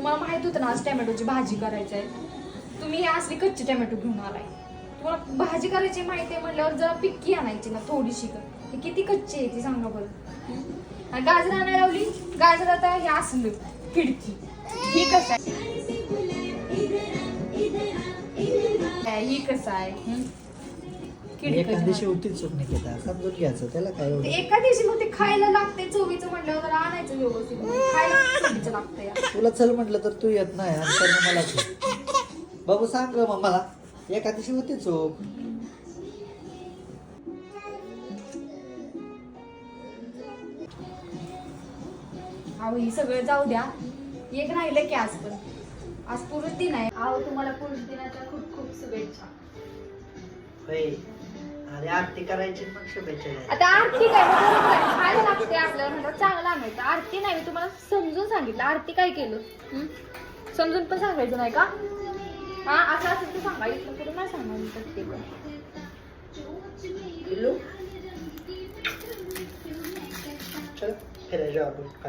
तुम्हाला माहित होतं ना आज टोमॅटोची भाजी करायची आहे, तुम्ही असली कच्चे टोमॅटो घेऊन आलाय. तुम्हाला भाजी करायची माहिती आहे म्हटल्यावर जरा पिक्की आणायची ना थोडीशी. हे किती कच्ची आहे ती सांगा बरं. आणि गाजर आणायला लावली, गाजर आता हे असलं खिडकी. ही कसं आहे, ही कसं आहे एका दिवशी होती चूक निकिता, समजून घ्यायचं त्याला काय एवढं. एका दिवशी मग ते खायला लागते चवीचं म्हटल्यावर जरा आणायचं व्यवस्थित. खायला चवीचं लागतंय. तुला चल म्हटलं तर तू येत नाही आणि तर मला तू. बाबू सांग ग मला, एका दिवशी होती चूक. अहो ही सगळं जाऊ द्या, एक राहिलं की आज पण. आज पुरुष दिन आहे. अहो तुम्हाला पुरुष दिनाच्या खूप खूप शुभेच्छा. होय, अरे आरती करायची मग शुभेच्छा द्यायच्या. आता आरती काय बरोबर आहे, खायला लागते आपल्याला म्हणतात चांगलं आणायचं. आरती नाही, मी तुम्हाला समजून सांगितलं. आरती काय केलं समजून पण सांगायचं नाही का? हा असं असेल तर सांगा, इथलं पुढे नाही सांगायचं ते पण. चल फिरायला जाऊ आपण.